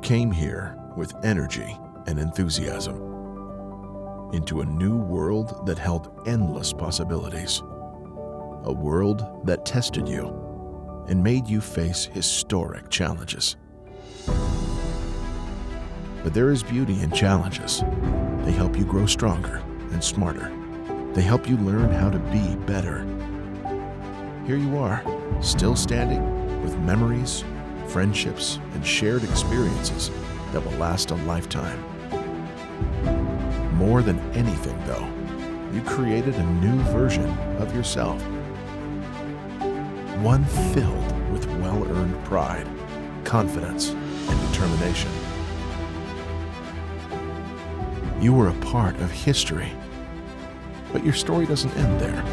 came here with energy and enthusiasm into a new world that held endless possibilities, a world that tested you and made you face historic challenges. But there is beauty in challenges. They help you grow stronger and smarter. They help you learn how to be better. Here you are, still standing with memories, friendships, and shared experiences that will last a lifetime. More than anything, though, you created a new version of yourself. One filled with well-earned pride, confidence, and determination. You were a part of history, but your story doesn't end there.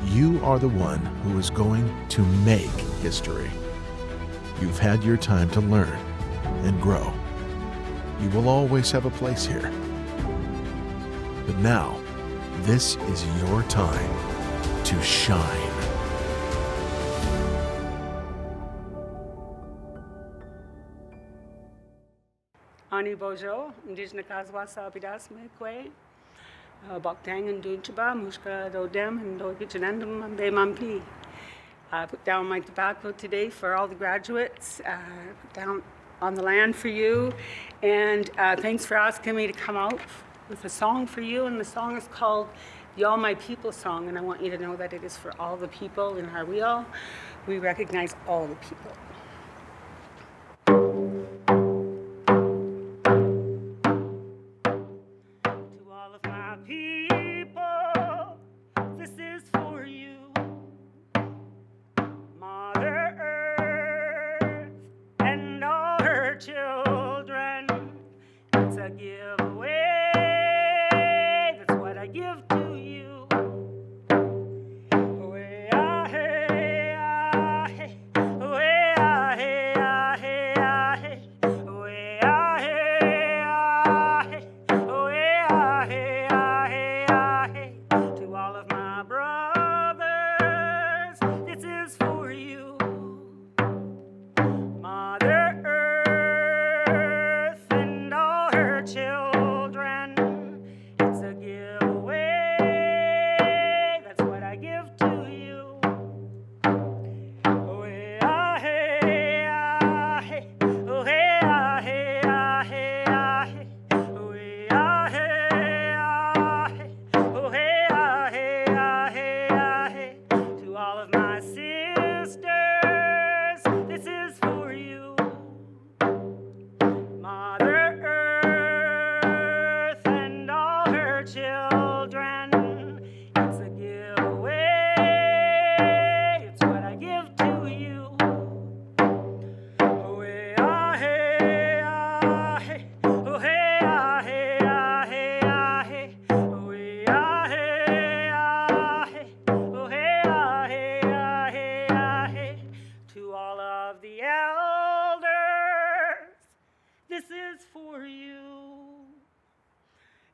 You are the one who is going to make history. You've had your time to learn and grow. You will always have a place here. But now, this is your time to shine. Ani Bojo, Indigenous Kazwa Sabidas Mekwe, Boktang and Dunchaba, Mushka Dodem, and Dogichanandum, and Mampi. I put down my tobacco today for all the graduates, put down on the land for you, and thanks for asking me to come out with a song for you, and the song is called the All My People song, and I want you to know that it is for all the people in our wheel. We recognize all the people.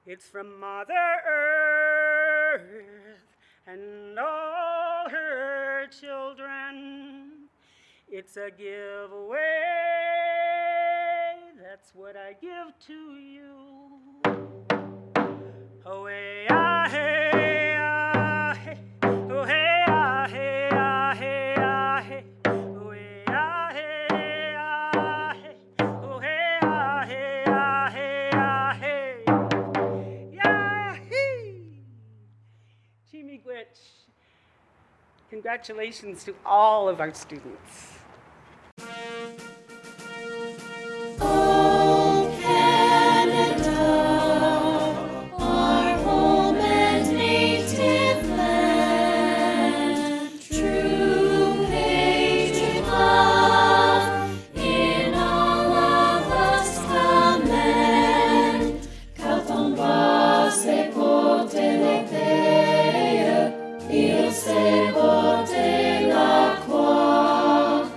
It's from Mother Earth and all her children. It's a giveaway, that's what I give to you. Oh, hey, ah, hey, ah, hey. Oh, hey, ah, hey, ah, hey, ah, hey. Oh, hey, ah, hey, ah, hey. Oh, hey, ah, hey, ah, hey, ah, hey. Miigwech. Congratulations to all of our students. Oh, Canada, our home and native land, true patriot love in all of us command. Kautomba se potelete. Il se porte la croix.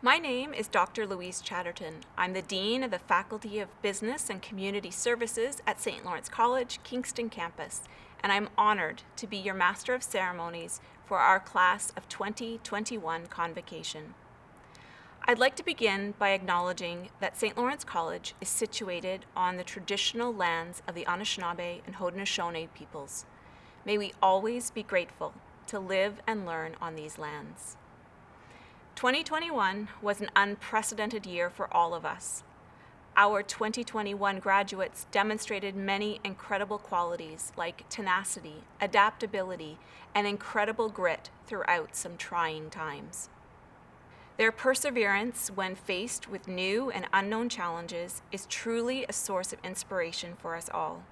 My name is Dr. Louise Chatterton. I'm the Dean of the Faculty of Business and Community Services at St. Lawrence College, Kingston campus, and I'm honored to be your Master of Ceremonies for our class of 2021 Convocation. I'd like to begin by acknowledging that St. Lawrence College is situated on the traditional lands of the Anishinaabe and Haudenosaunee peoples. May we always be grateful to live and learn on these lands. 2021 was an unprecedented year for all of us. Our 2021 graduates demonstrated many incredible qualities like tenacity, adaptability, and incredible grit throughout some trying times. Their perseverance when faced with new and unknown challenges is truly a source of inspiration for us all.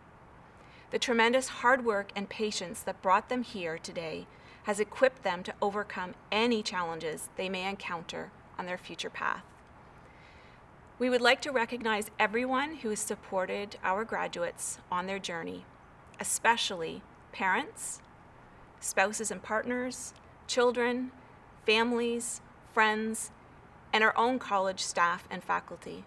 The tremendous hard work and patience that brought them here today has equipped them to overcome any challenges they may encounter on their future path. We would like to recognize everyone who has supported our graduates on their journey, especially parents, spouses and partners, children, families, friends, and our own college staff and faculty.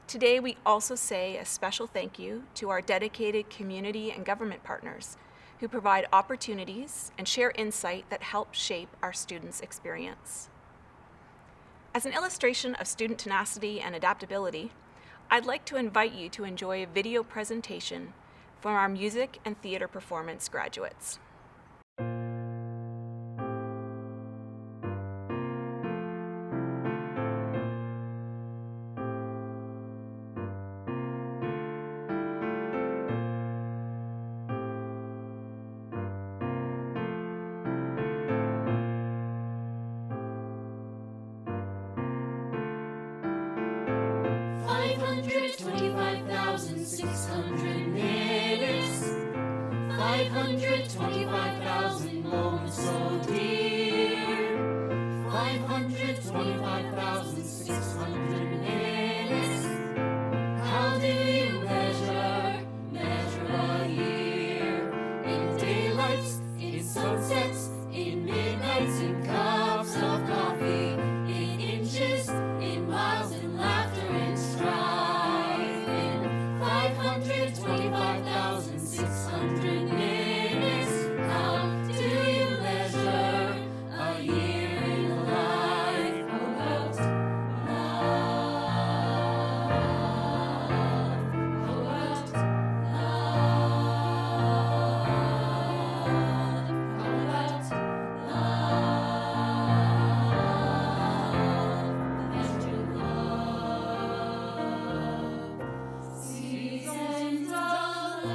Today, we also say a special thank you to our dedicated community and government partners who provide opportunities and share insight that help shape our students' experience. As an illustration of student tenacity and adaptability, I'd like to invite you to enjoy a video presentation from our music and theater performance graduates. Minutes, 525,000 moments so dear, 525,600 minutes. How do you measure a year? In daylights, in sunsets, in midnights, in cups of coffee, in inches, in miles, in laughter and strife, in 525,600 minutes. How do you measure a year in a life? How about love? How about love? How about love? Measure love. Seasons of love.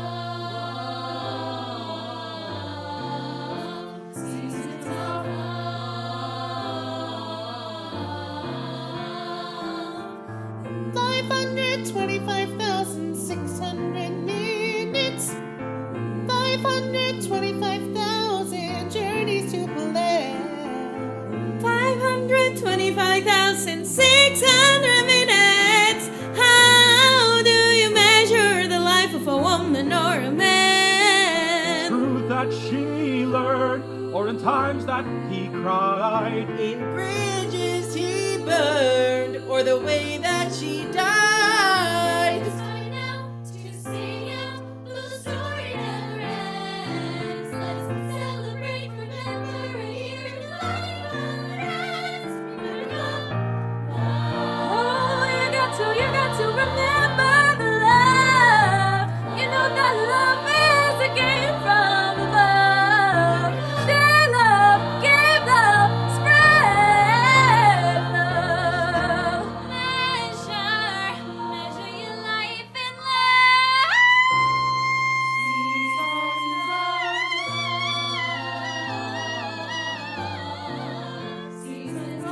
Seasons of love. 525,600 minutes, 525,000 journeys to plan, 525,600 minutes. How do you measure the life of a woman or a man? Truth that she learned, or in times that he cried. In bridges he burned, or the way that she died. Starting out to sing out, though the story never ends. Let's celebrate, remember a year in the life of friends. Remember love. Oh, you got to remember the love. You know that love is a gift from above. Share love, give love, spread love. Measure your life in love. Seasons of love.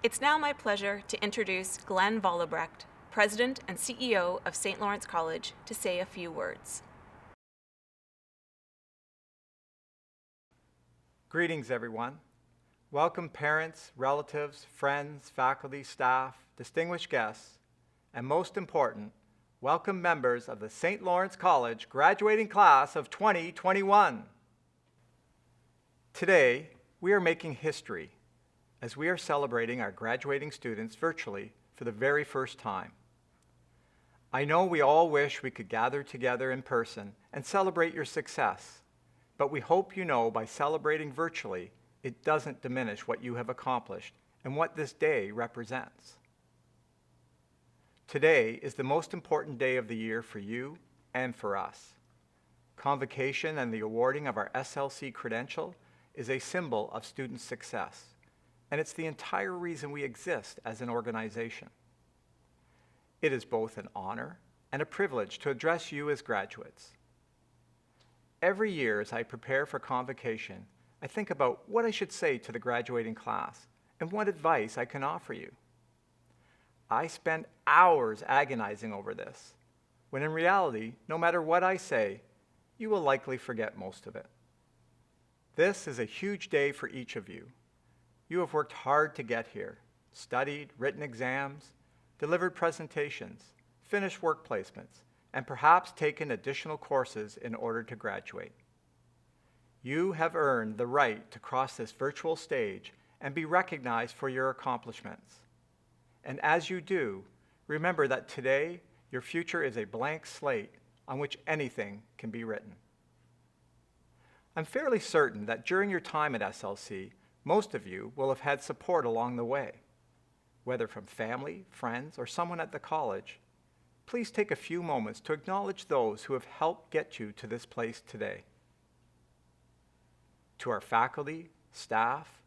It's now my pleasure to introduce Glenn Vollebrecht, President and CEO of St. Lawrence College, to say a few words. Greetings, everyone. Welcome parents, relatives, friends, faculty, staff, distinguished guests, and most important, welcome members of the St. Lawrence College graduating class of 2021. Today, we are making history as we are celebrating our graduating students virtually for the very first time. I know we all wish we could gather together in person and celebrate your success, but we hope you know by celebrating virtually, it doesn't diminish what you have accomplished and what this day represents. Today is the most important day of the year for you and for us. Convocation and the awarding of our SLC credential is a symbol of student success, and it's the entire reason we exist as an organization. It is both an honor and a privilege to address you as graduates. Every year as I prepare for Convocation, I think about what I should say to the graduating class and what advice I can offer you. I spend hours agonizing over this, when in reality, no matter what I say, you will likely forget most of it. This is a huge day for each of you. You have worked hard to get here, studied, written exams, delivered presentations, finished work placements, and perhaps taken additional courses in order to graduate. You have earned the right to cross this virtual stage and be recognized for your accomplishments. And as you do, remember that today your future is a blank slate on which anything can be written. I'm fairly certain that during your time at SLC, most of you will have had support along the way. Whether from family, friends, or someone at the college, please take a few moments to acknowledge those who have helped get you to this place today. To our faculty, staff,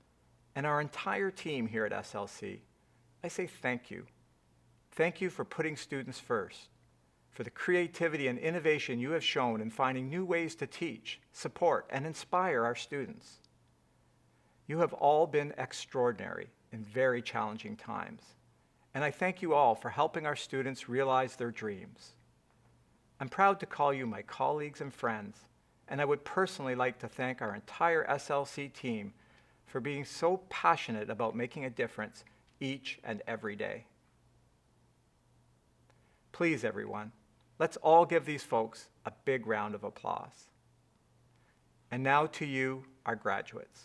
and our entire team here at SLC, I say thank you. Thank you for putting students first, for the creativity and innovation you have shown in finding new ways to teach, support, and inspire our students. You have all been extraordinary in very challenging times, and I thank you all for helping our students realize their dreams. I'm proud to call you my colleagues and friends, and I would personally like to thank our entire SLC team for being so passionate about making a difference each and every day. Please, everyone, let's all give these folks a big round of applause. And now to you, our graduates.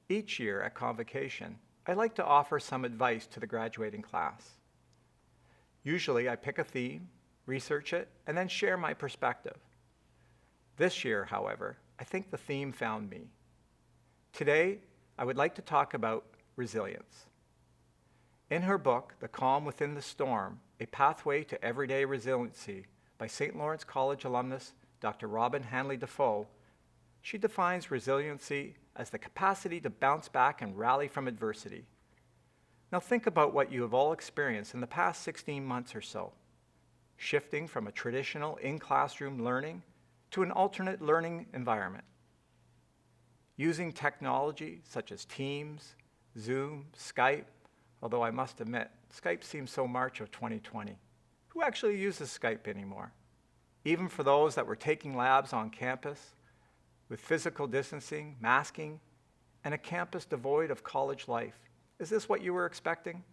Each year at Convocation, I like to offer some advice to the graduating class. Usually I pick a theme, research it, and then share my perspective. This year, however, I think the theme found me. Today, I would like to talk about resilience. In her book, The Calm Within the Storm, A Pathway to Everyday Resiliency by St. Lawrence College alumnus Dr. Robin Hanley Defoe, she defines resiliency as the capacity to bounce back and rally from adversity. Now think about what you have all experienced in the past 16 months or so, shifting from a traditional in-classroom learning to an alternate learning environment. Using technology such as Teams, Zoom, Skype, although I must admit, Skype seems so March of 2020. Who actually uses Skype anymore? Even for those that were taking labs on campus, with physical distancing, masking, and a campus devoid of college life. Is this what you were expecting?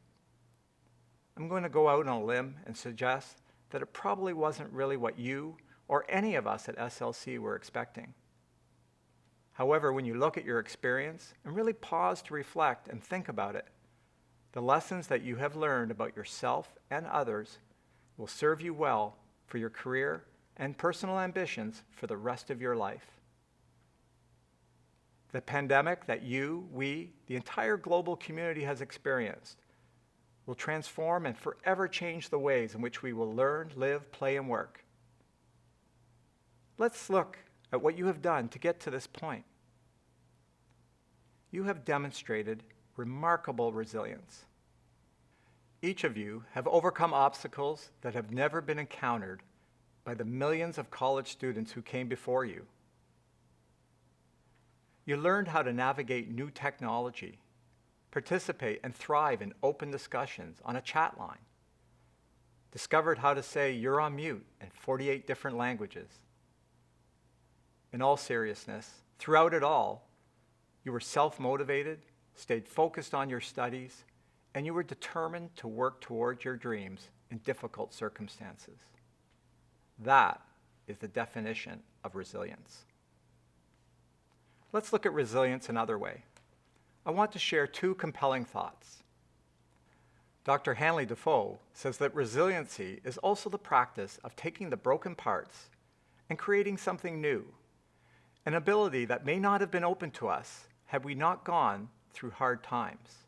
I'm going to go out on a limb and suggest that it probably wasn't really what you or any of us at SLC were expecting. However, when you look at your experience and really pause to reflect and think about it, the lessons that you have learned about yourself and others will serve you well for your career and personal ambitions for the rest of your life. The pandemic that you, we, the entire global community has experienced will transform and forever change the ways in which we will learn, live, play, and work. Let's look at what you have done to get to this point. You have demonstrated remarkable resilience. Each of you have overcome obstacles that have never been encountered by the millions of college students who came before you. You learned how to navigate new technology, participate and thrive in open discussions on a chat line, discovered how to say you're on mute in 48 different languages. In all seriousness, throughout it all, you were self-motivated, stayed focused on your studies, and you were determined to work toward your dreams in difficult circumstances. That is the definition of resilience. Let's look at resilience another way. I want to share two compelling thoughts. Dr. Hanley Defoe says that resiliency is also the practice of taking the broken parts and creating something new, an ability that may not have been open to us had we not gone through hard times.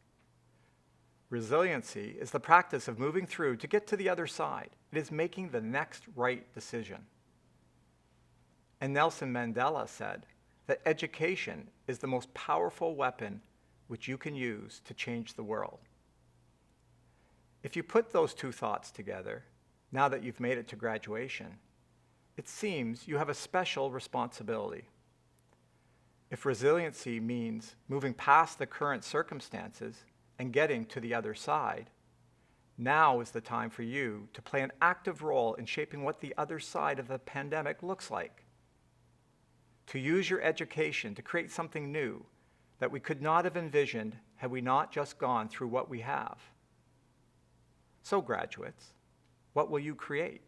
Resiliency is the practice of moving through to get to the other side. It is making the next right decision. And Nelson Mandela said that education is the most powerful weapon which you can use to change the world. If you put those two thoughts together, now that you've made it to graduation, it seems you have a special responsibility. If resiliency means moving past the current circumstances and getting to the other side, now is the time for you to play an active role in shaping what the other side of the pandemic looks like. To use your education to create something new that we could not have envisioned had we not just gone through what we have. So graduates, what will you create?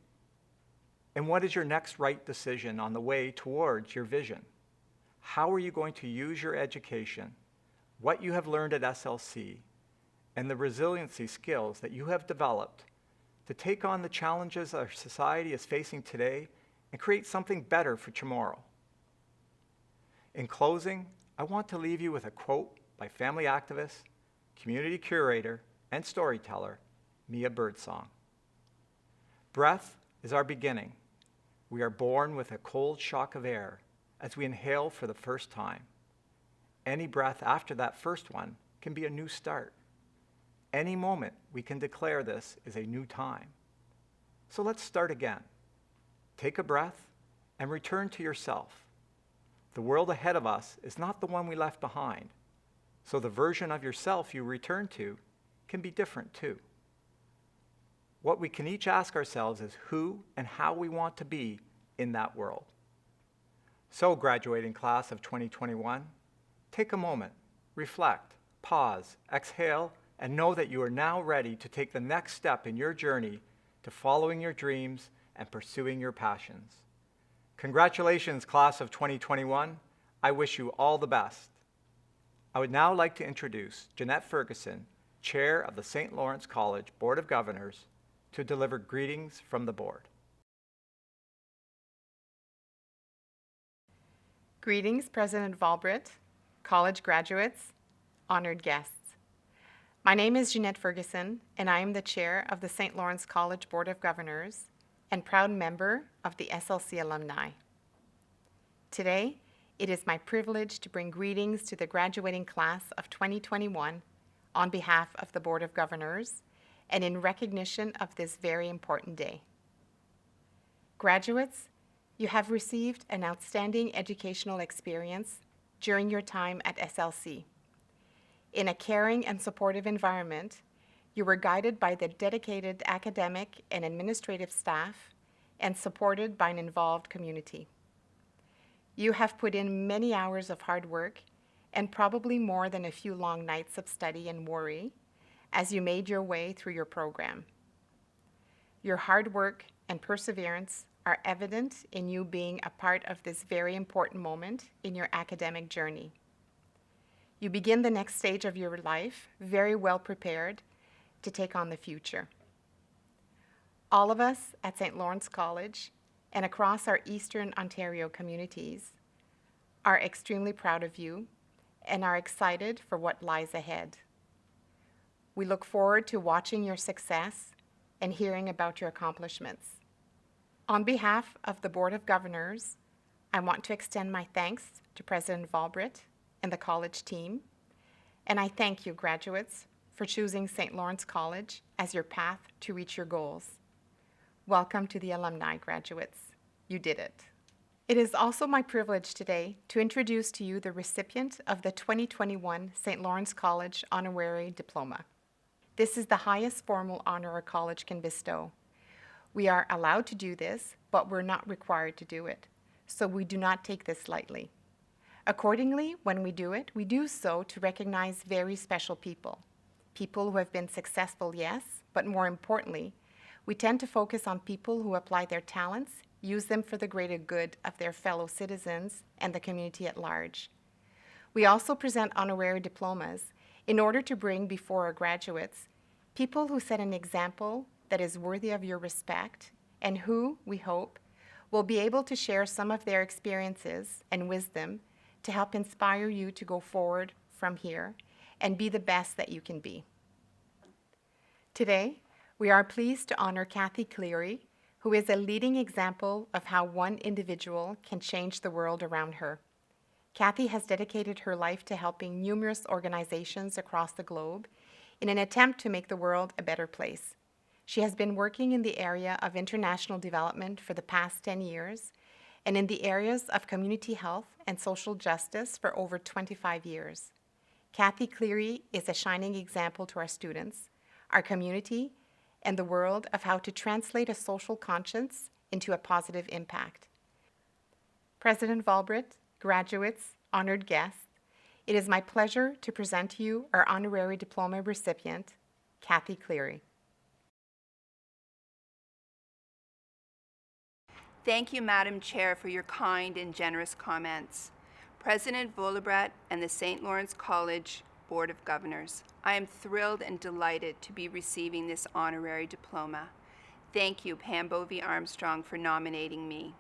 And what is your next right decision on the way towards your vision? How are you going to use your education, what you have learned at SLC, and the resiliency skills that you have developed to take on the challenges our society is facing today and create something better for tomorrow? In closing, I want to leave you with a quote by family activist, community curator, and storyteller, Mia Birdsong. Breath is our beginning. We are born with a cold shock of air as we inhale for the first time. Any breath after that first one can be a new start. Any moment we can declare this is a new time. So let's start again. Take a breath and return to yourself. The world ahead of us is not the one we left behind, so the version of yourself you return to can be different too. What we can each ask ourselves is who and how we want to be in that world. So, graduating class of 2021, take a moment, reflect, pause, exhale, and know that you are now ready to take the next step in your journey to following your dreams and pursuing your passions. Congratulations, class of 2021. I wish you all the best. I would now like to introduce Jeanette Ferguson, Chair of the St. Lawrence College Board of Governors, to deliver greetings from the board. Greetings, President Vollebrecht, college graduates, honored guests. My name is Jeanette Ferguson, and I am the chair of the St. Lawrence College Board of Governors and proud member of the SLC Alumni. Today, it is my privilege to bring greetings to the graduating class of 2021 on behalf of the Board of Governors and in recognition of this very important day. Graduates, you have received an outstanding educational experience during your time at SLC. In a caring and supportive environment, you were guided by the dedicated academic and administrative staff and supported by an involved community. You have put in many hours of hard work and probably more than a few long nights of study and worry as you made your way through your program. Your hard work and perseverance are evident in you being a part of this very important moment in your academic journey. You begin the next stage of your life very well prepared to take on the future. All of us at St. Lawrence College and across our Eastern Ontario communities are extremely proud of you and are excited for what lies ahead. We look forward to watching your success and hearing about your accomplishments. On behalf of the Board of Governors, I want to extend my thanks to President Vollebrecht and the college team, and I thank you, graduates, for choosing St. Lawrence College as your path to reach your goals. Welcome to the Alumni, graduates. You did it. It is also my privilege today to introduce to you the recipient of the 2021 St. Lawrence College Honorary Diploma. This is the highest formal honor a college can bestow. We are allowed to do this, but we're not required to do it, so we do not take this lightly. Accordingly, when we do so to recognize very special people. People who have been successful, yes, but more importantly, we tend to focus on people who apply their talents, use them for the greater good of their fellow citizens and the community at large. We also present honorary diplomas in order to bring before our graduates people who set an example that is worthy of your respect and who, we hope, will be able to share some of their experiences and wisdom to help inspire you to go forward from here and be the best that you can be. Today, we are pleased to honor Kathy Cleary, who is a leading example of how one individual can change the world around her. Kathy has dedicated her life to helping numerous organizations across the globe in an attempt to make the world a better place. She has been working in the area of international development for the past 10 years and in the areas of community health and social justice for over 25 years. Kathy Cleary is a shining example to our students, our community, and the world of how to translate a social conscience into a positive impact. President Vollebrecht, graduates, honored guests, it is my pleasure to present to you our honorary diploma recipient, Kathy Cleary. Thank you, Madam Chair, for your kind and generous comments. President Vollebrecht and the St. Lawrence College Board of Governors, I am thrilled and delighted to be receiving this honorary diploma. Thank you, Pam Bovey-Armstrong, for nominating me.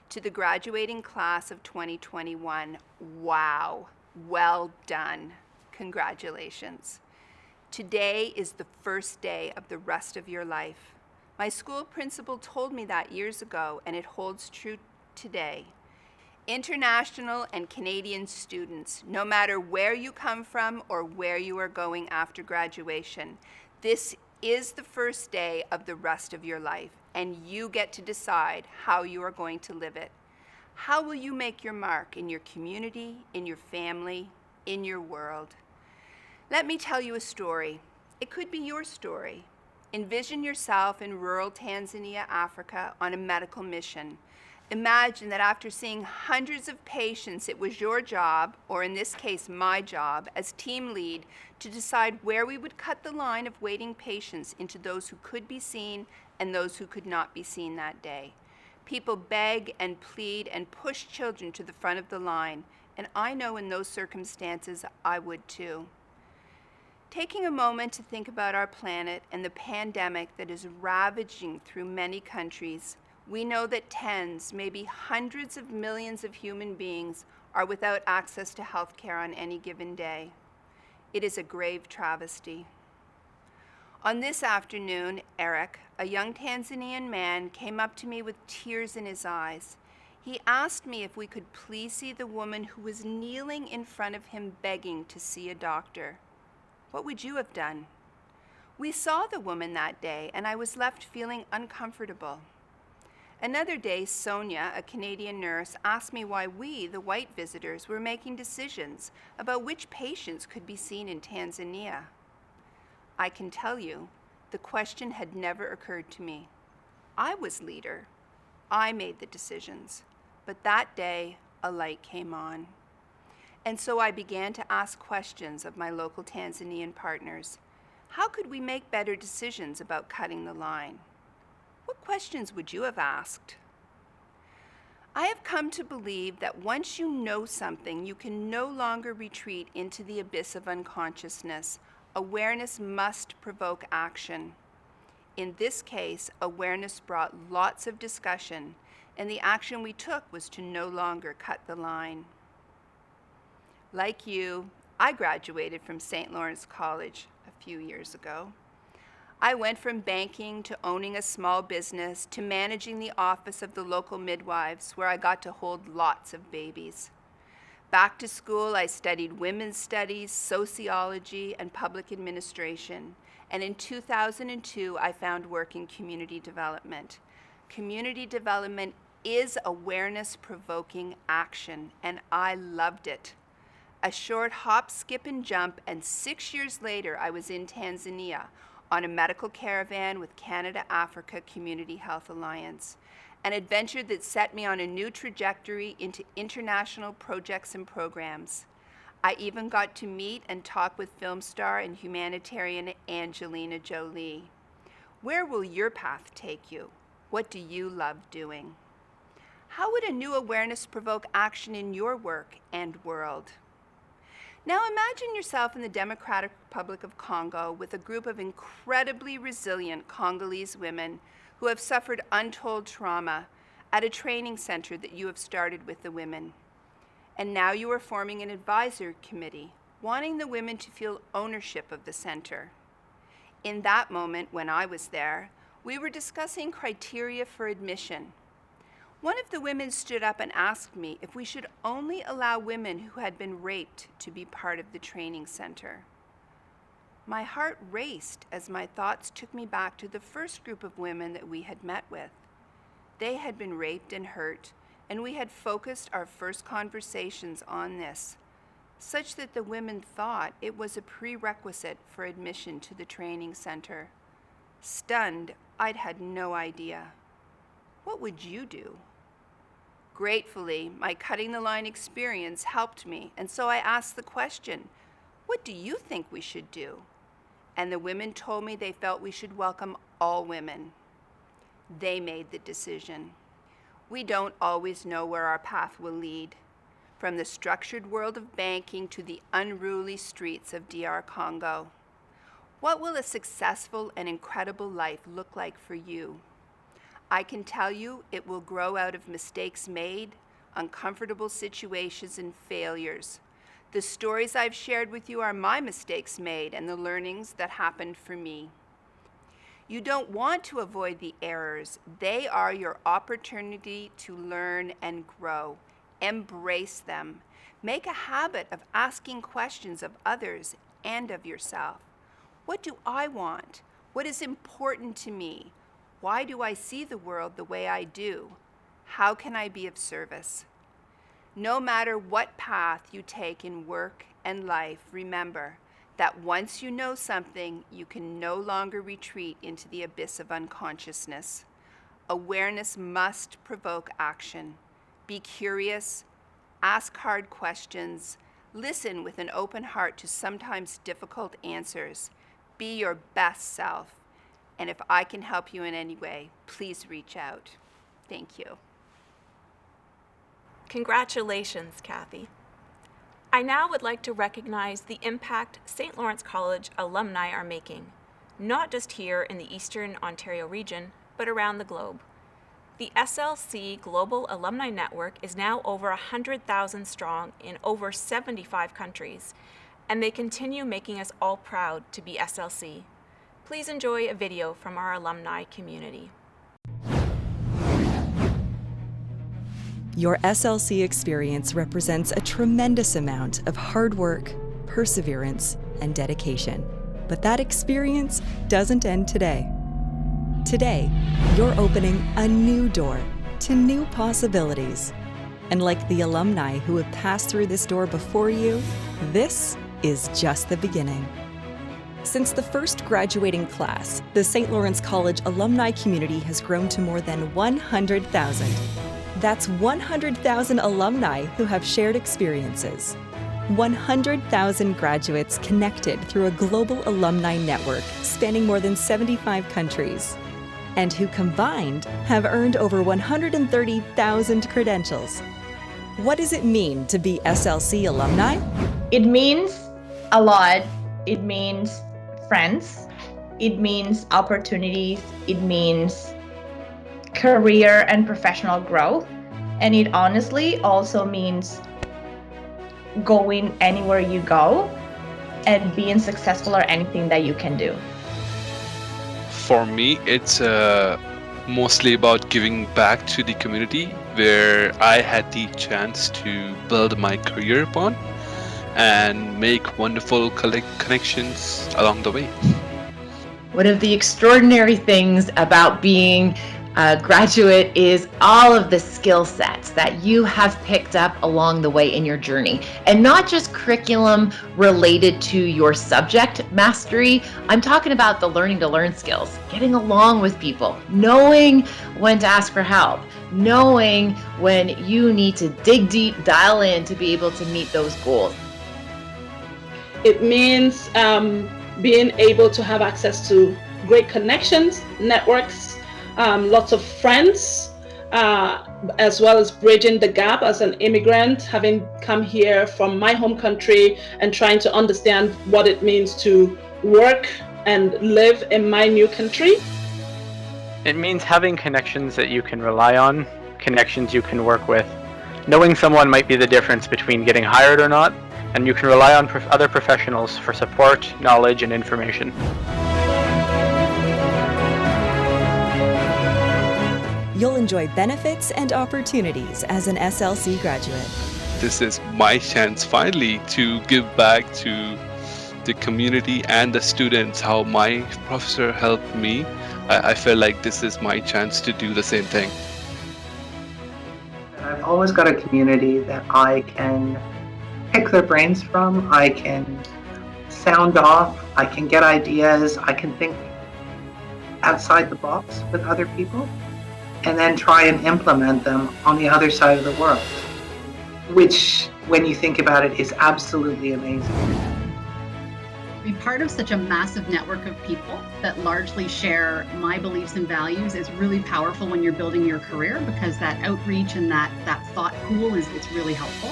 To the graduating class of 2021, wow, well done. Congratulations. Today is the first day of the rest of your life. My school principal told me that years ago, and it holds true today. International and Canadian students, no matter where you come from or where you are going after graduation, this is the first day of the rest of your life, and you get to decide how you are going to live it. How will you make your mark in your community, in your family, in your world? Let me tell you a story. It could be your story. Envision yourself in rural Tanzania, Africa, on a medical mission. Imagine that after seeing hundreds of patients, it was your job, or in this case, my job, as team lead, to decide where we would cut the line of waiting patients into those who could be seen and those who could not be seen that day. People beg and plead and push children to the front of the line, and I know in those circumstances I would too. Taking a moment to think about our planet and the pandemic that is ravaging through many countries, we know that tens, maybe hundreds of millions of human beings are without access to health care on any given day. It is a grave travesty. On this afternoon, Eric, a young Tanzanian man, came up to me with tears in his eyes. He asked me if we could please see the woman who was kneeling in front of him begging to see a doctor. What would you have done? We saw the woman that day, and I was left feeling uncomfortable. Another day, Sonia, a Canadian nurse, asked me why we, the white visitors, were making decisions about which patients could be seen in Tanzania. I can tell you, the question had never occurred to me. I was leader. I made the decisions. But that day, a light came on. And so I began to ask questions of my local Tanzanian partners. How could we make better decisions about cutting the line? What questions would you have asked? I have come to believe that once you know something, you can no longer retreat into the abyss of unconsciousness. Awareness must provoke action. In this case, awareness brought lots of discussion, and the action we took was to no longer cut the line. Like you, I graduated from St. Lawrence College a few years ago. I went from banking to owning a small business to managing the office of the local midwives, where I got to hold lots of babies. Back to school, I studied women's studies, sociology, and public administration. And in 2002, I found work in community development. Community development is awareness-provoking action, and I loved it. A short hop, skip, and jump, and 6 years later, I was in Tanzania on a medical caravan with Canada-Africa Community Health Alliance, an adventure that set me on a new trajectory into international projects and programs. I even got to meet and talk with film star and humanitarian Angelina Jolie. Where will your path take you? What do you love doing? How would a new awareness provoke action in your work and world? Now imagine yourself in the Democratic Republic of Congo with a group of incredibly resilient Congolese women who have suffered untold trauma at a training center that you have started with the women. And now you are forming an advisory committee, wanting the women to feel ownership of the center. In that moment, when I was there, we were discussing criteria for admission. One of the women stood up and asked me if we should only allow women who had been raped to be part of the training center. My heart raced as my thoughts took me back to the first group of women that we had met with. They had been raped and hurt, and we had focused our first conversations on this, such that the women thought it was a prerequisite for admission to the training center. Stunned, I'd had no idea. What would you do? Gratefully, my cutting the line experience helped me, and so I asked the question, what do you think we should do? And the women told me they felt we should welcome all women. They made the decision. We don't always know where our path will lead, from the structured world of banking to the unruly streets of DR Congo. What will a successful and incredible life look like for you? I can tell you it will grow out of mistakes made, uncomfortable situations, and failures. The stories I've shared with you are my mistakes made and the learnings that happened for me. You don't want to avoid the errors. They are your opportunity to learn and grow. Embrace them. Make a habit of asking questions of others and of yourself. What do I want? What is important to me? Why do I see the world the way I do? How can I be of service? No matter what path you take in work and life, remember that once you know something, you can no longer retreat into the abyss of unconsciousness. Awareness must provoke action. Be curious, ask hard questions, listen with an open heart to sometimes difficult answers. Be your best self. And if I can help you in any way, please reach out. Thank you. Congratulations, Kathy. I now would like to recognize the impact St. Lawrence College alumni are making, not just here in the Eastern Ontario region, but around the globe. The SLC Global Alumni Network is now over 100,000 strong in over 75 countries, and they continue making us all proud to be SLC. Please enjoy a video from our alumni community. Your SLC experience represents a tremendous amount of hard work, perseverance, and dedication. But that experience doesn't end today. Today, you're opening a new door to new possibilities. And like the alumni who have passed through this door before you, this is just the beginning. Since the first graduating class, the St. Lawrence College alumni community has grown to more than 100,000. That's 100,000 alumni who have shared experiences. 100,000 graduates connected through a global alumni network spanning more than 75 countries, and who combined have earned over 130,000 credentials. What does it mean to be SLC alumni? It means a lot. It means friends. It means opportunities. It means career and professional growth. And it honestly also means going anywhere you go and being successful at anything that you can do. For me, it's mostly about giving back to the community where I had the chance to build my career upon and make wonderful connections along the way. One of the extraordinary things about being a graduate is all of the skill sets that you have picked up along the way in your journey, and not just curriculum related to your subject mastery. I'm talking about the learning to learn skills, getting along with people, knowing when to ask for help, knowing when you need to dig deep, dial in to be able to meet those goals. It means being able to have access to great connections, networks, lots of friends, as well as bridging the gap as an immigrant, having come here from my home country and trying to understand what it means to work and live in my new country. It means having connections that you can rely on, connections you can work with. Knowing someone might be the difference between getting hired or not, and you can rely on other professionals for support, knowledge, and information. You'll enjoy benefits and opportunities as an SLC graduate. This is my chance finally to give back to the community and the students how my professor helped me. I feel like this is my chance to do the same thing. I've always got a community that I can pick their brains from, I can sound off, I can get ideas, I can think outside the box with other people, and then try and implement them on the other side of the world, which, when you think about it, is absolutely amazing. Be part of such a massive network of people that largely share my beliefs and values is really powerful when you're building your career, because that outreach and that thought pool is really helpful.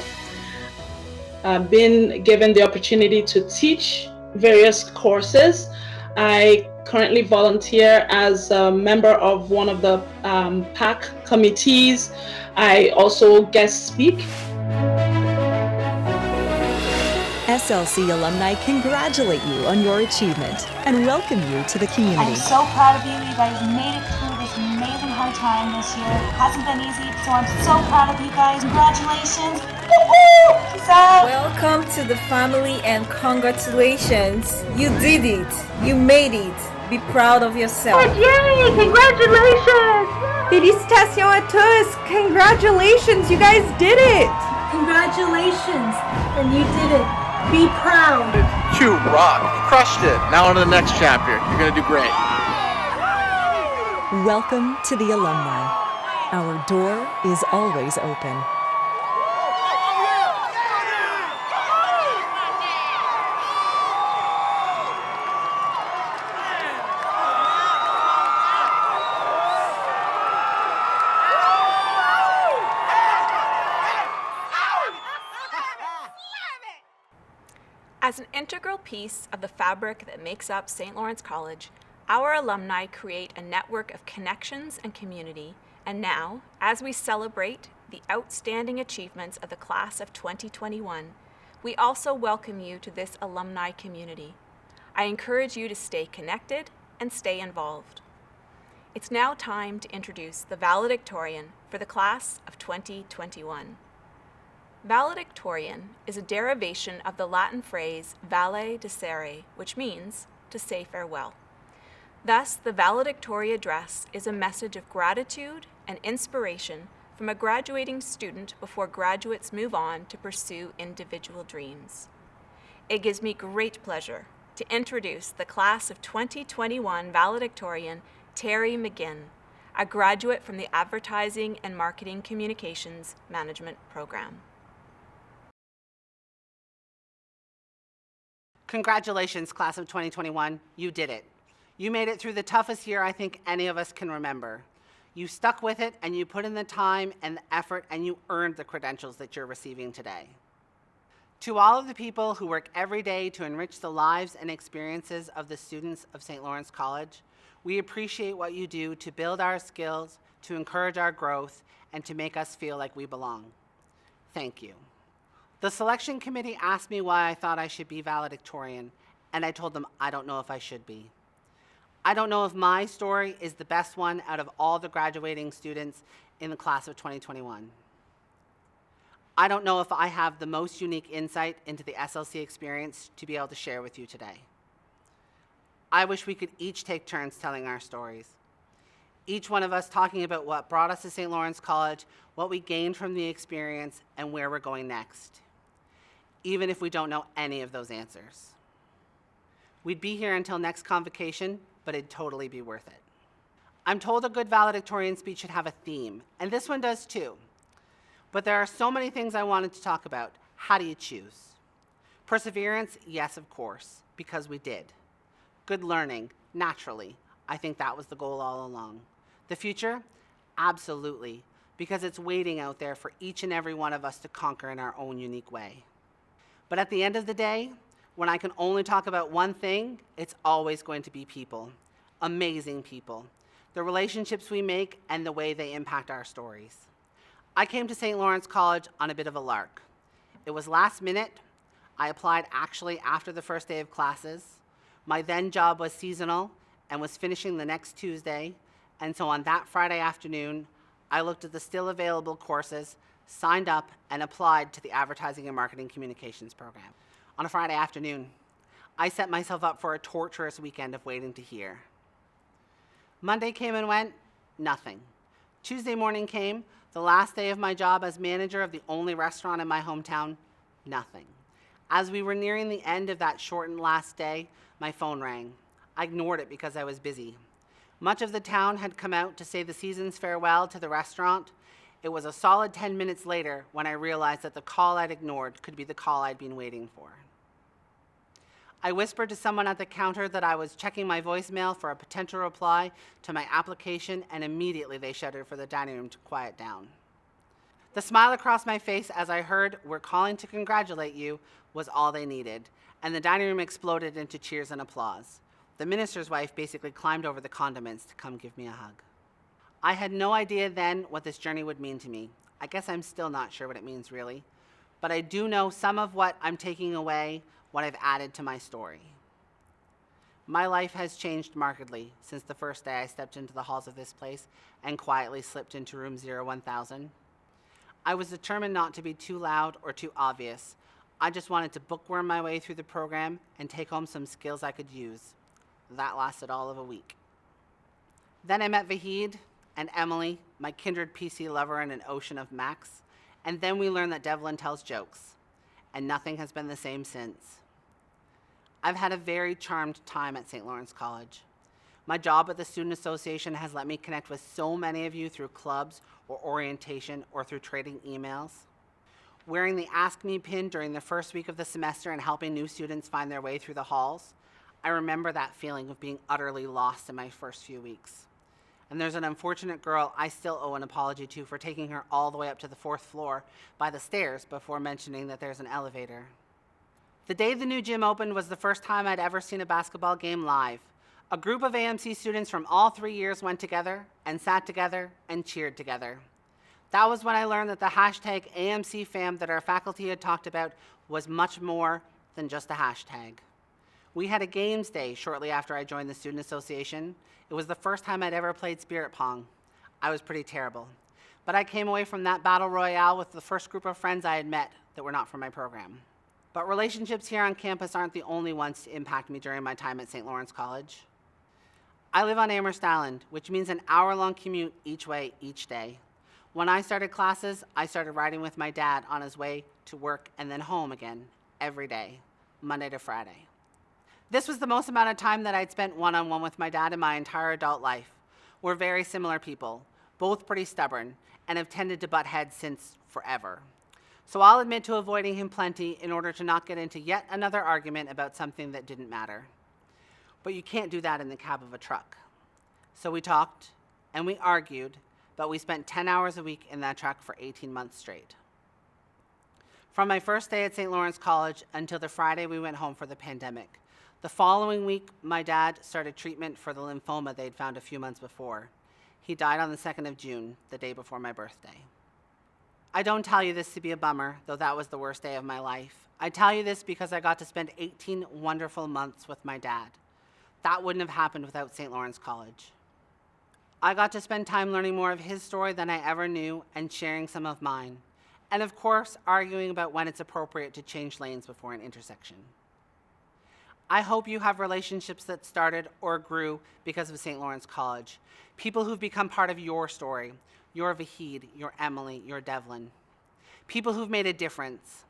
Been given the opportunity to teach various courses. I currently volunteer as a member of one of the PAC committees. I also guest speak. SLC alumni congratulate you on your achievement and welcome you to the community. I'm so proud of you. You guys made it through this amazing hard time this year. It hasn't been easy, so I'm so proud of you guys. Congratulations. Woo-hoo! Peace out. Welcome to the family and congratulations. You did it. You made it. Be proud of yourself. Yay! Congratulations! Félicitations à tous! Congratulations! You guys did it! Congratulations. And you did it. Be proud. You rock. You crushed it. Now on to the next chapter. You're going to do great. Welcome to the Alumni. Our door is always open. As an integral piece of the fabric that makes up St. Lawrence College, our alumni create a network of connections and community, and now, as we celebrate the outstanding achievements of the class of 2021, we also welcome you to this alumni community. I encourage you to stay connected and stay involved. It's now time to introduce the valedictorian for the class of 2021. Valedictorian is a derivation of the Latin phrase vale dicere, which means to say farewell. Thus, the valedictory address is a message of gratitude and inspiration from a graduating student before graduates move on to pursue individual dreams. It gives me great pleasure to introduce the class of 2021 valedictorian, Terry Mcginn, a graduate from the Advertising and Marketing Communications Management program. Congratulations, class of 2021. You did it. You made it through the toughest year I think any of us can remember. You stuck with it, and you put in the time and the effort, and you earned the credentials that you're receiving today. To all of the people who work every day to enrich the lives and experiences of the students of St. Lawrence College, we appreciate what you do to build our skills, to encourage our growth, and to make us feel like we belong. Thank you. The selection committee asked me why I thought I should be valedictorian, and I told them I don't know if I should be. I don't know if my story is the best one out of all the graduating students in the class of 2021. I don't know if I have the most unique insight into the SLC experience to be able to share with you today. I wish we could each take turns telling our stories. Each one of us talking about what brought us to St. Lawrence College, what we gained from the experience, and where we're going next, even if we don't know any of those answers. We'd be here until next convocation, but it'd totally be worth it. I'm told a good valedictorian speech should have a theme, and this one does too. But there are so many things I wanted to talk about. How do you choose? Perseverance, yes, of course, because we did. Good learning, naturally. I think that was the goal all along. The future, absolutely. because it's waiting out there for each and every one of us to conquer in our own unique way. But at the end of the day, when I can only talk about one thing, it's always going to be people. Amazing people. The relationships we make and the way they impact our stories. I came to St. Lawrence College on a bit of a lark. It was last minute. I applied actually after the first day of classes. My then job was seasonal and was finishing the next Tuesday, and so on that Friday afternoon, I looked at the still available courses, signed up, and applied to the Advertising and Marketing Communications program. On a Friday afternoon, I set myself up for a torturous weekend of waiting to hear. Monday came and went, nothing. Tuesday morning came, the last day of my job as manager of the only restaurant in my hometown, nothing. As we were nearing the end of that shortened last day, my phone rang. I ignored it because I was busy. Much of the town had come out to say the season's farewell to the restaurant. It was a solid 10 minutes later when I realized that the call I'd ignored could be the call I'd been waiting for. I whispered to someone at the counter that I was checking my voicemail for a potential reply to my application, and immediately they shouted for the dining room to quiet down. The smile across my face as I heard, "We're calling to congratulate you," was all they needed, and the dining room exploded into cheers and applause. The minister's wife basically climbed over the condiments to come give me a hug. I had no idea then what this journey would mean to me. I guess I'm still not sure what it means really, but I do know some of what I'm taking away, what I've added to my story. My life has changed markedly since the first day I stepped into the halls of this place and quietly slipped into room 01000. I was determined not to be too loud or too obvious. I just wanted to bookworm my way through the program and take home some skills I could use. That lasted all of a week. Then I met Vahid and Emily, my kindred PC lover in an ocean of Macs, and then we learned that Devlin tells jokes, and nothing has been the same since. I've had a very charmed time at St. Lawrence College. My job at the Student Association has let me connect with so many of you through clubs or orientation or through trading emails. Wearing the Ask Me pin during the first week of the semester and helping new students find their way through the halls, I remember that feeling of being utterly lost in my first few weeks. And there's an unfortunate girl I still owe an apology to for taking her all the way up to the 4th floor by the stairs before mentioning that there's an elevator. The day the new gym opened was the first time I'd ever seen a basketball game live. A group of AMC students from all 3 years went together and sat together and cheered together. That was when I learned that the hashtag AMCFam that our faculty had talked about was much more than just a hashtag. We had a games day shortly after I joined the Student Association. It was the first time I'd ever played Spirit Pong. I was pretty terrible. But I came away from that battle royale with the first group of friends I had met that were not from my program. But relationships here on campus aren't the only ones to impact me during my time at St. Lawrence College. I live on Amherst Island, which means an hour-long commute each way, each day. When I started classes, I started riding with my dad on his way to work and then home again, every day, Monday to Friday. This was the most amount of time that I'd spent one-on-one with my dad in my entire adult life. We're very similar people, both pretty stubborn, and have tended to butt heads since forever. So I'll admit to avoiding him plenty in order to not get into yet another argument about something that didn't matter. But you can't do that in the cab of a truck. So we talked, and we argued, but we spent 10 hours a week in that truck for 18 months straight. From my first day at St. Lawrence College until the Friday we went home for the pandemic. The following week, my dad started treatment for the lymphoma they'd found a few months before. He died on the 2nd of June, the day before my birthday. I don't tell you this to be a bummer, though that was the worst day of my life. I tell you this because I got to spend 18 wonderful months with my dad. That wouldn't have happened without St. Lawrence College. I got to spend time learning more of his story than I ever knew and sharing some of mine. And of course, arguing about when it's appropriate to change lanes before an intersection. I hope you have relationships that started or grew because of St. Lawrence College. People who've become part of your story. Your Vahid, your Emily, your Devlin. People who've made a difference.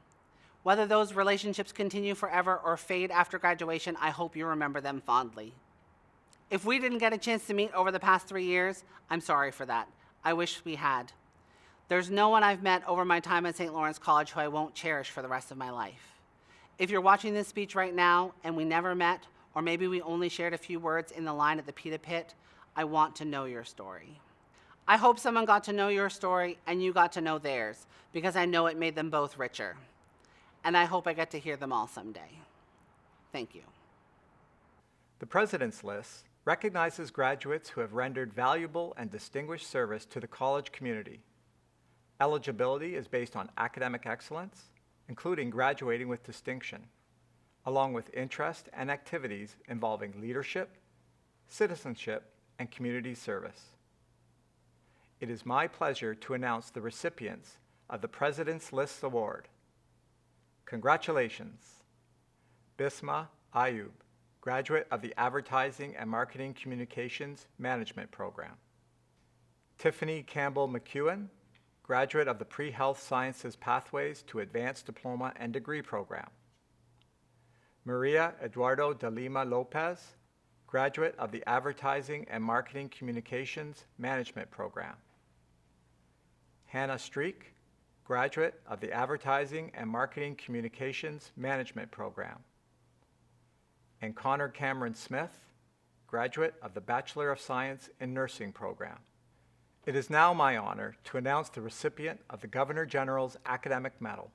Whether those relationships continue forever or fade after graduation, I hope you remember them fondly. If we didn't get a chance to meet over the past 3 years, I'm sorry for that. I wish we had. There's no one I've met over my time at St. Lawrence College who I won't cherish for the rest of my life. If you're watching this speech right now and we never met, or maybe we only shared a few words in the line at the Pita Pit, I want to know your story. I hope someone got to know your story and you got to know theirs, because I know it made them both richer. And I hope I get to hear them all someday. Thank you. The President's List recognizes graduates who have rendered valuable and distinguished service to the college community. Eligibility is based on academic excellence, including graduating with distinction, along with interest and activities involving leadership, citizenship, and community service. It is my pleasure to announce the recipients of the President's List Award. Congratulations. Bisma Ayub, graduate of the Advertising and Marketing Communications Management Program. Tiffany Campbell McEwen, graduate of the Pre-Health Sciences Pathways to Advanced Diploma and Degree Program. Maria Eduardo de Lima Lopez, graduate of the Advertising and Marketing Communications Management Program. Hannah Streak, graduate of the Advertising and Marketing Communications Management Program. And Connor Cameron Smith, graduate of the Bachelor of Science in Nursing Program. It is now my honor to announce the recipient of the Governor General's Academic Medal.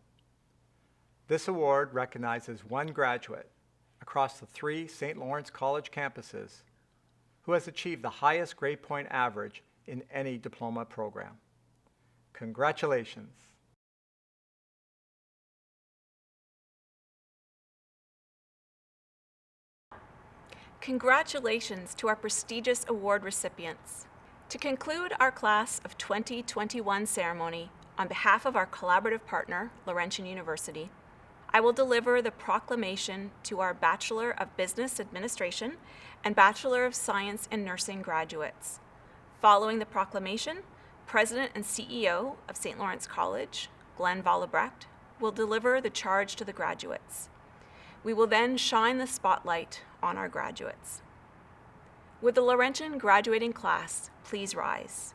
This award recognizes one graduate across the 3 St. Lawrence College campuses who has achieved the highest grade point average in any diploma program. Congratulations. Congratulations to our prestigious award recipients. To conclude our Class of 2021 ceremony, on behalf of our collaborative partner, Laurentian University, I will deliver the proclamation to our Bachelor of Business Administration and Bachelor of Science in Nursing graduates. Following the proclamation, President and CEO of St. Lawrence College, Glenn Vollebrecht, will deliver the charge to the graduates. We will then shine the spotlight on our graduates. Would the Laurentian graduating class please rise?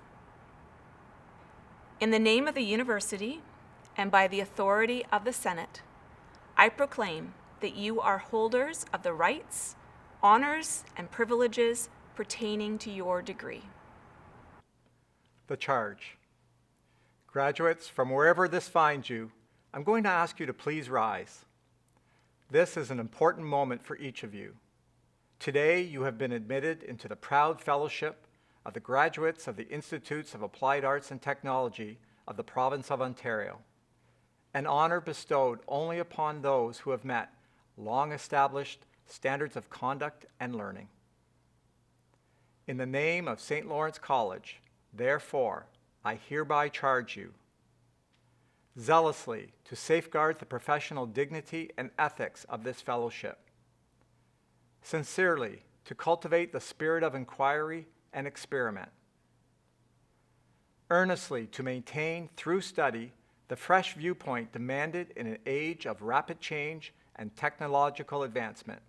In the name of the university and by the authority of the Senate, I proclaim that you are holders of the rights, honors, and privileges pertaining to your degree. The charge. Graduates, from wherever this finds you, I'm going to ask you to please rise. This is an important moment for each of you. Today, you have been admitted into the proud fellowship of the graduates of the Institutes of Applied Arts and Technology of the Province of Ontario, an honor bestowed only upon those who have met long-established standards of conduct and learning. In the name of St. Lawrence College, therefore, I hereby charge you zealously to safeguard the professional dignity and ethics of this fellowship, sincerely to cultivate the spirit of inquiry and experiment, earnestly to maintain through study the fresh viewpoint demanded in an age of rapid change and technological advancement,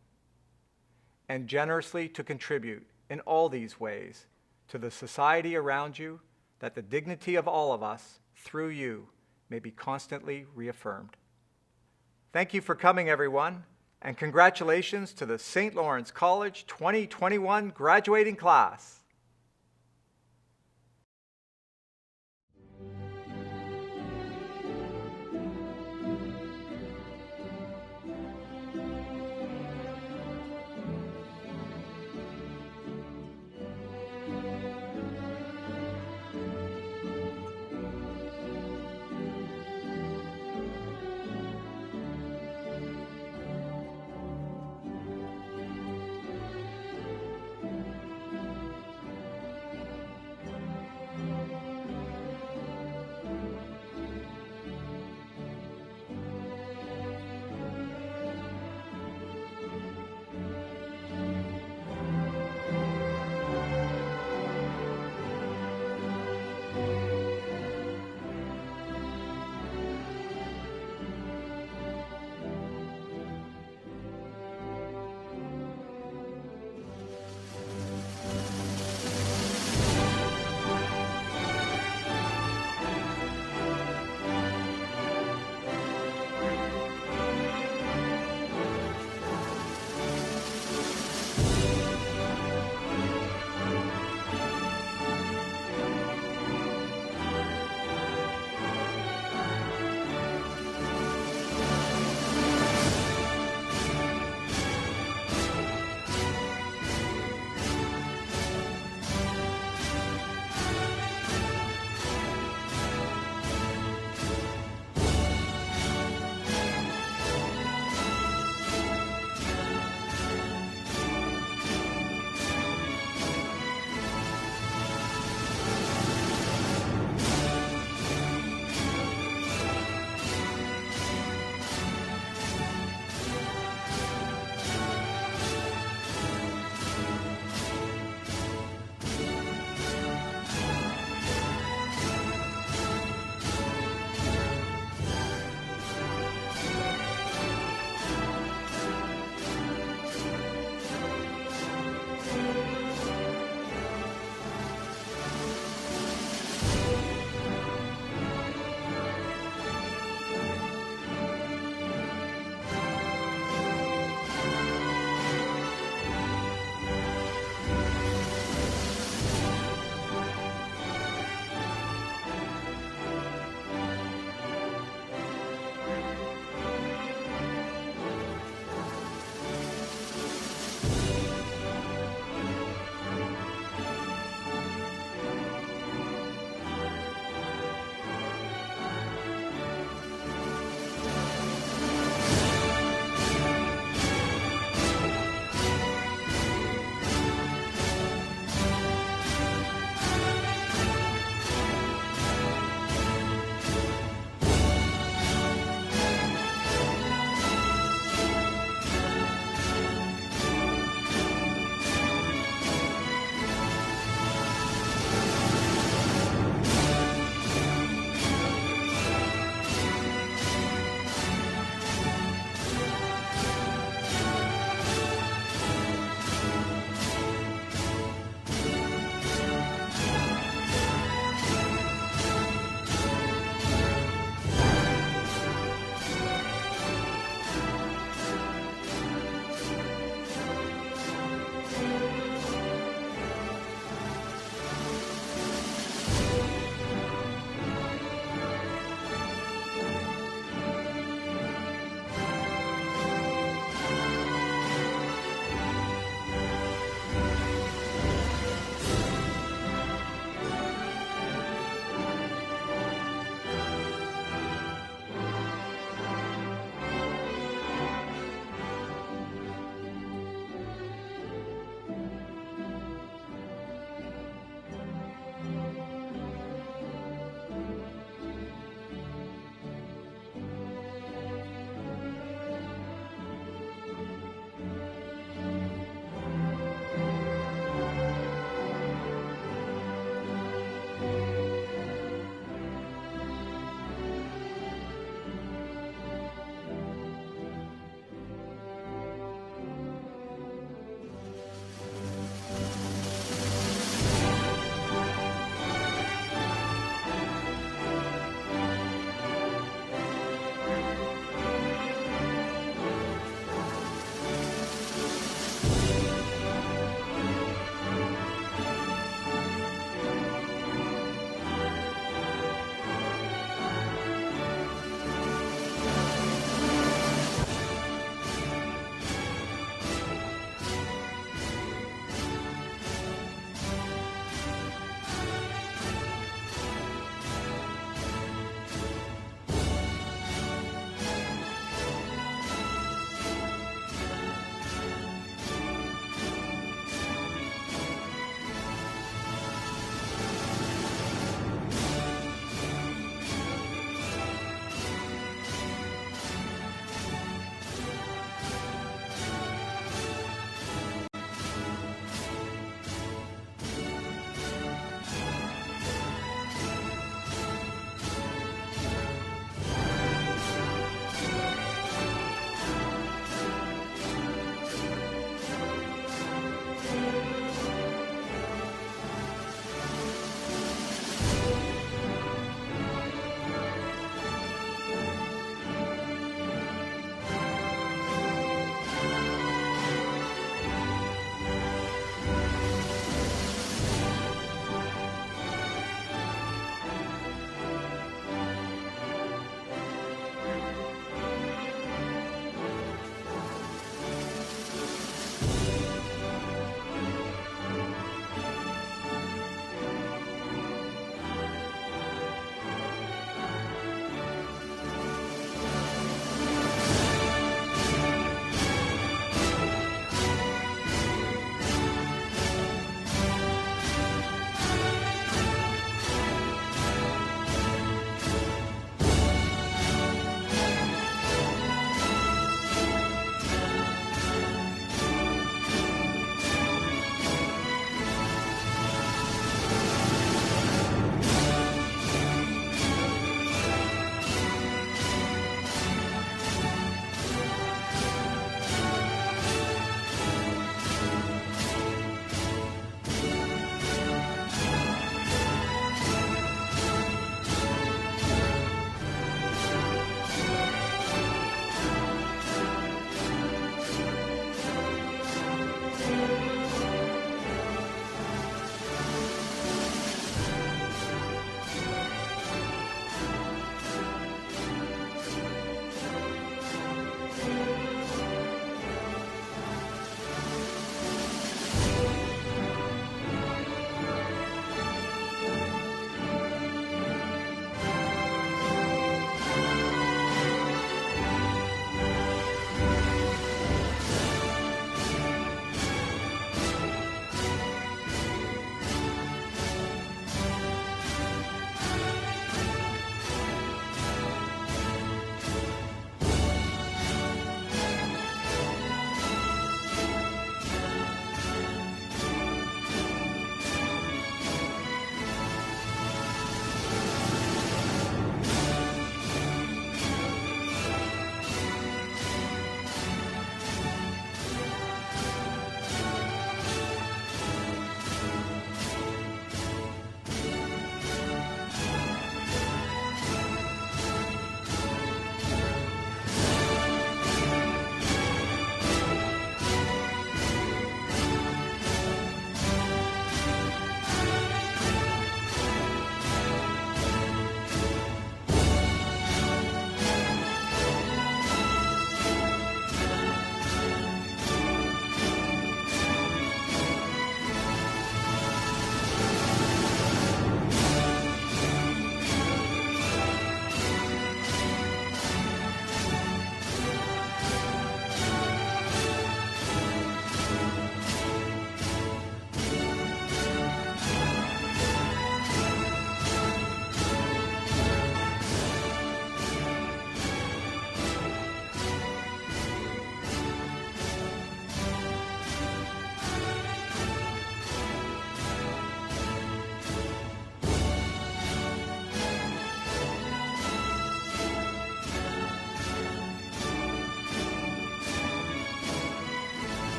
and generously to contribute in all these ways to the society around you, that the dignity of all of us, through you, may be constantly reaffirmed. Thank you for coming, everyone, and congratulations to the St. Lawrence College 2021 graduating class.